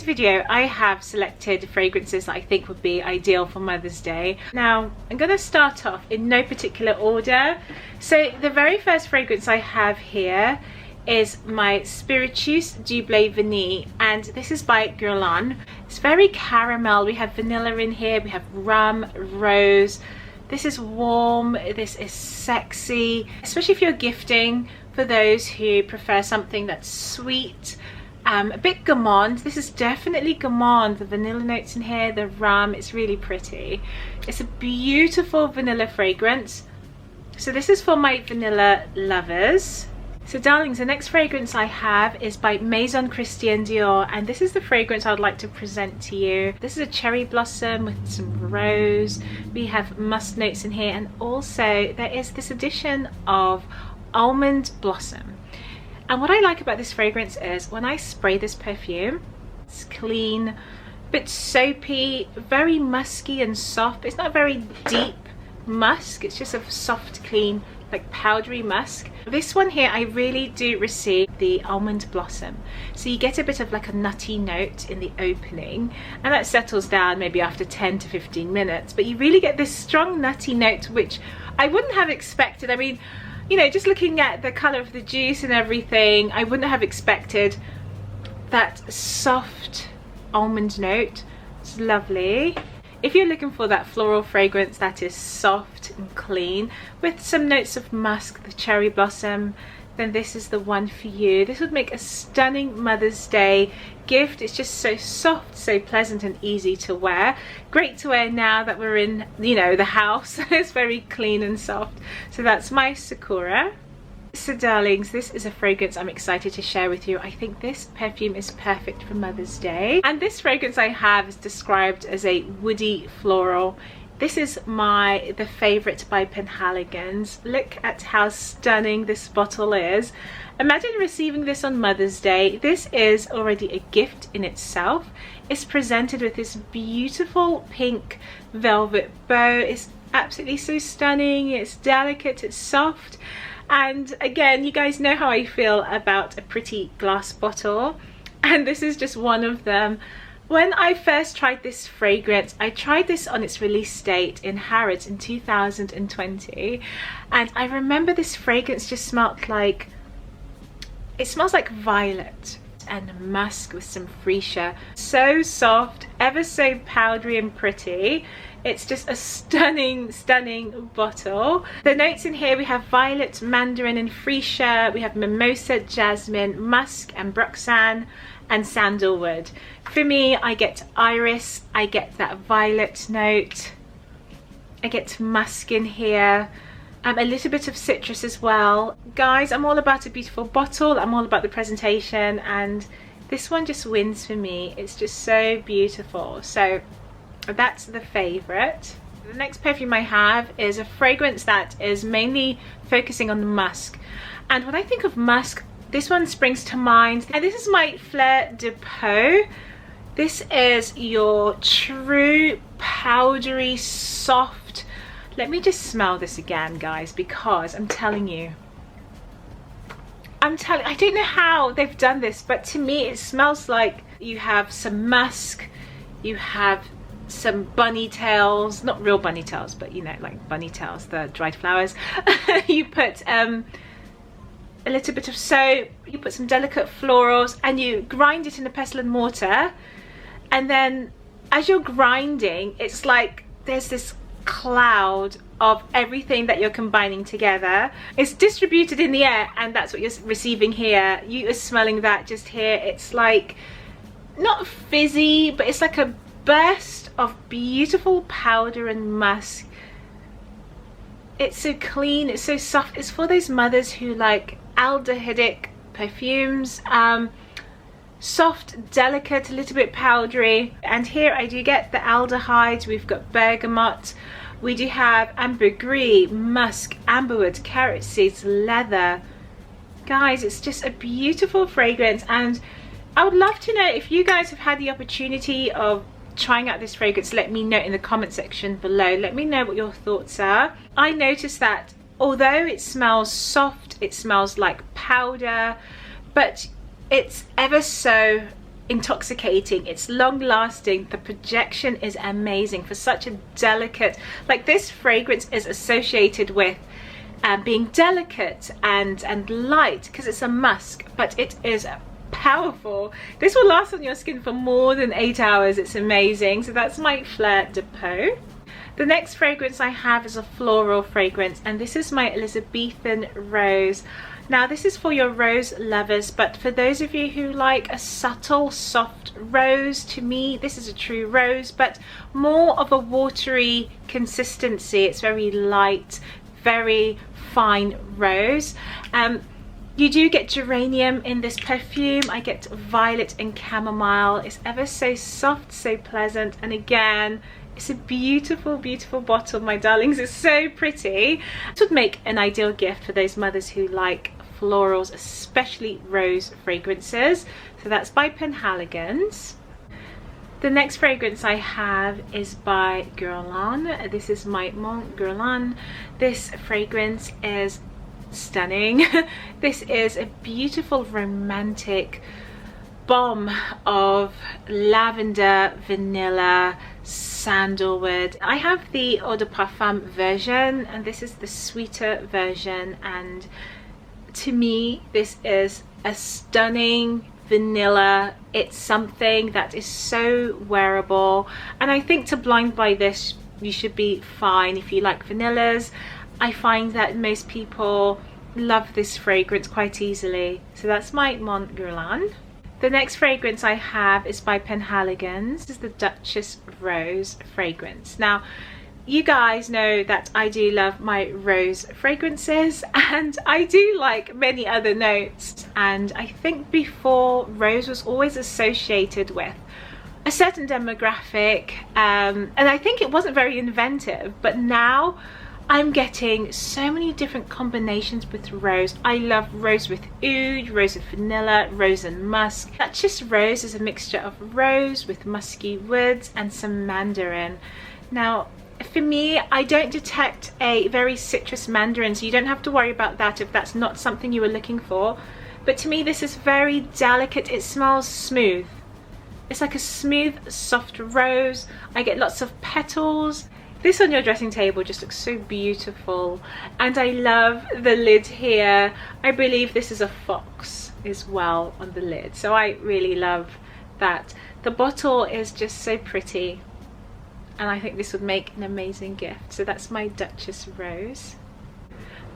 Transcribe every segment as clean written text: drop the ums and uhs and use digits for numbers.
video I have selected fragrances that I think would be ideal for Mother's Day. Now I'm going to start off in no particular order. So the very first fragrance I have here is my Spirituese Double Vanille, and this is by Guerlain. It's very caramel. We have vanilla in here, we have rum, rose. This is warm, this is sexy, especially if you're gifting, for those who prefer something that's sweet, a bit gourmand. This is definitely gourmand. The vanilla notes in here, the rum, it's really pretty. It's a beautiful vanilla fragrance. So this is for my vanilla lovers. So darlings, the next fragrance I have is by Maison Christian Dior, and this is the fragrance I would like to present to you. This is a cherry blossom with some rose. We have musk notes in here, and also there is this addition of almond blossom. And what I like about this fragrance is when I spray this perfume, it's clean, a bit soapy, very musky and soft. It's not very deep musk, it's just a soft, clean, like powdery musk. This one here, I really do receive the almond blossom, so you get a bit of like a nutty note in the opening, and that settles down maybe after 10 to 15 minutes, but you really get this strong nutty note, which I wouldn't have expected. I mean, you know, just looking at the color of the juice and everything, I wouldn't have expected that soft almond note. It's lovely. If you're looking for that floral fragrance that is soft and clean with some notes of musk, the cherry blossom, then this is the one for you. This would make a stunning Mother's Day gift. It's just so soft, so pleasant and easy to wear. Great to wear now that we're in, you know, the house. It's very clean and soft. So that's my Sakura. So darlings, this is a fragrance I'm excited to share with you. I think this perfume is perfect for Mother's Day. And this fragrance I have is described as a woody floral. This is the favorite by Penhaligon's. Look at how stunning this bottle is. Imagine receiving this on Mother's Day. This is already a gift in itself. It's presented with this beautiful pink velvet bow. It's absolutely so stunning. It's delicate, it's soft. And again, you guys know how I feel about a pretty glass bottle, and this is just one of them. When I first tried this fragrance, I tried this on its release date in Harrods in 2020, and I remember this fragrance just smelled like, it smells like violet and musk with some freesia. So soft, ever so powdery and pretty. It's just a stunning, stunning bottle. The notes in here, we have violet, mandarin and freesia. We have mimosa, jasmine, musk and broxan and sandalwood. For me, I get iris, I get that violet note, I get musk in here, a little bit of citrus as well. Guys, I'm all about a beautiful bottle. I'm all about the presentation, and this one just wins for me. It's just so beautiful. So that's the favorite. The next perfume I have is a fragrance that is mainly focusing on the musk, and when I think of musk, this one springs to mind, and this is my Fleur de Peau. This is your true powdery soft. Let me just smell this again, guys, because I'm telling you, I don't know how they've done this, but to me it smells like you have some musk, you have some bunny tails, not real bunny tails, but you know, like bunny tails, the dried flowers. You put a little bit of soap, you put some delicate florals, and you grind it in a pestle and mortar, and then as you're grinding, it's like there's this cloud of everything that you're combining together. It's distributed in the air, and that's what you're receiving here. You are smelling that just here. It's like not fizzy, but it's like a burst of beautiful powder and musk. It's so clean, it's so soft. It's for those mothers who like aldehydic perfumes, soft, delicate, a little bit powdery. And here I do get the aldehyde. We've got bergamot, we do have ambergris, musk, amberwood, carrot seeds, leather. Guys, it's just a beautiful fragrance, and I would love to know if you guys have had the opportunity of trying out this fragrance. Let me know in the comment section below. Let me know what your thoughts are. I noticed that although it smells soft, it smells like powder, but it's ever so intoxicating, it's long lasting, the projection is amazing for such a delicate, like this fragrance is associated with being delicate and light because it's a musk, but it is powerful. This will last on your skin for more than 8 hours. It's amazing. So that's my Fleur de Peau. The next fragrance I have is a floral fragrance, and this is my Elisabethan Rose. Now this is for your rose lovers, but for those of you who like a subtle soft rose, to me this is a true rose, but more of a watery consistency. It's very light, very fine rose. You do get geranium in this perfume. I get violet and chamomile. It's ever so soft, so pleasant, and again, it's a beautiful, beautiful bottle, my darlings. It's so pretty. This would make an ideal gift for those mothers who like florals, especially rose fragrances. So that's by Penhaligon's. The next fragrance I have is by Guerlain. This is my Mon Guerlain. This fragrance is stunning. This is a beautiful romantic bomb of lavender, vanilla, sandalwood. I have the eau de parfum version, and this is the sweeter version, and to me this is a stunning vanilla. It's something that is so wearable, and I think to blind buy this you should be fine if you like vanillas. I find that most people love this fragrance quite easily. So that's my Mon Guerlain. The next fragrance I have is by Penhaligon's. This is the Dutchess Rose fragrance. Now, you guys know that I do love my rose fragrances, and I do like many other notes. And I think before, rose was always associated with a certain demographic, and I think it wasn't very inventive, but now I'm getting so many different combinations with rose. I love rose with oud, rose with vanilla, rose and musk. Dutchess Rose is a mixture of rose with musky woods and some mandarin. Now, for me, I don't detect a very citrus mandarin, so you don't have to worry about that if that's not something you were looking for. But to me, this is very delicate. It smells smooth. It's like a smooth, soft rose. I get lots of petals. This on your dressing table just looks so beautiful, and I love the lid here. I believe this is a fox as well on the lid, so I really love that. The bottle is just so pretty, and I think this would make an amazing gift. So that's my Dutchess Rose.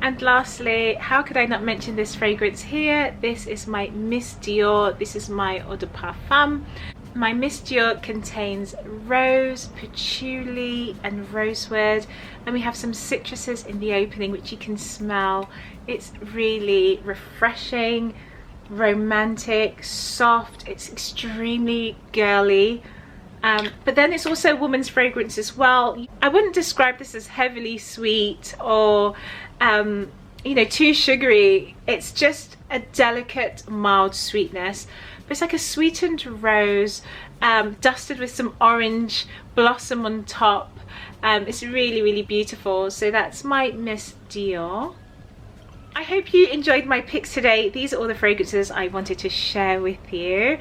And lastly, how could I not mention this fragrance here? This is my Miss Dior. This is my eau de parfum. My Miss Dior contains rose, patchouli and rosewood, and we have some citruses in the opening which you can smell. It's really refreshing, romantic, soft. It's extremely girly, but then it's also a woman's fragrance as well. I wouldn't describe this as heavily sweet or you know, too sugary. It's just a delicate, mild sweetness. It's like a sweetened rose, dusted with some orange blossom on top. It's really, really beautiful. So that's my Miss Dior. I hope you enjoyed my picks today. These are all the fragrances I wanted to share with you.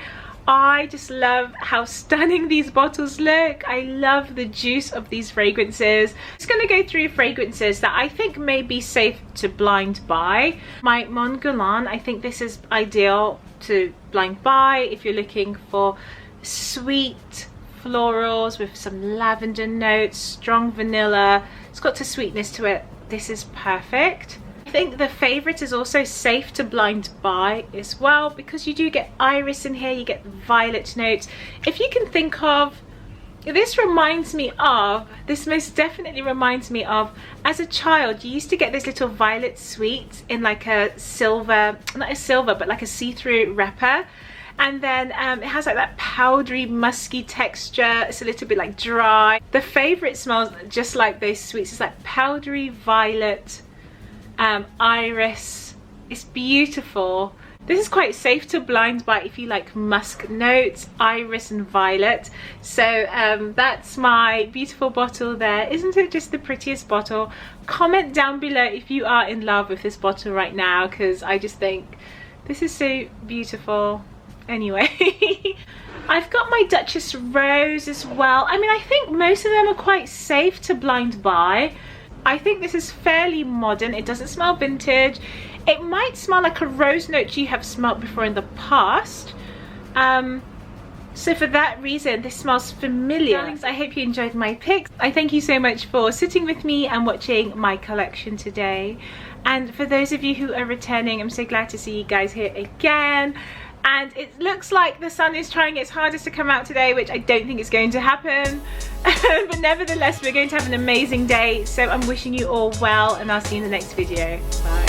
I just love how stunning these bottles look. I love the juice of these fragrances. I'm just going to go through fragrances that I think may be safe to blind buy. My Mon Guerlain, I think this is ideal to blind buy if you're looking for sweet florals with some lavender notes, strong vanilla. It's got a sweetness to it. This is perfect. I think the favorite is also safe to blind buy as well, because you do get iris in here, you get violet notes. If you can think of, this most definitely reminds me of, as a child, you used to get this little violet sweets in like a silver, not a silver, but like a see-through wrapper. And then it has like that powdery, musky texture. It's a little bit like dry. The favorite smells just like those sweets. It's like powdery violet, iris. It's beautiful. This is quite safe to blind buy if you like musk notes, iris and violet. So that's my beautiful bottle there. Isn't it just the prettiest bottle? Comment down below if you are in love with this bottle right now, because I just think this is so beautiful. Anyway, I've got my Dutchess Rose as well. I mean, I think most of them are quite safe to blind buy. I think this is fairly modern. It doesn't smell vintage. It might smell like a rose note you have smelled before in the past. So for that reason, this smells familiar. Darlings, I hope you enjoyed my picks. I thank you so much for sitting with me and watching my collection today. And for those of you who are returning, I'm so glad to see you guys here again. And it looks like the sun is trying its hardest to come out today, which I don't think is going to happen. But nevertheless, we're going to have an amazing day. So I'm wishing you all well, and I'll see you in the next video. Bye.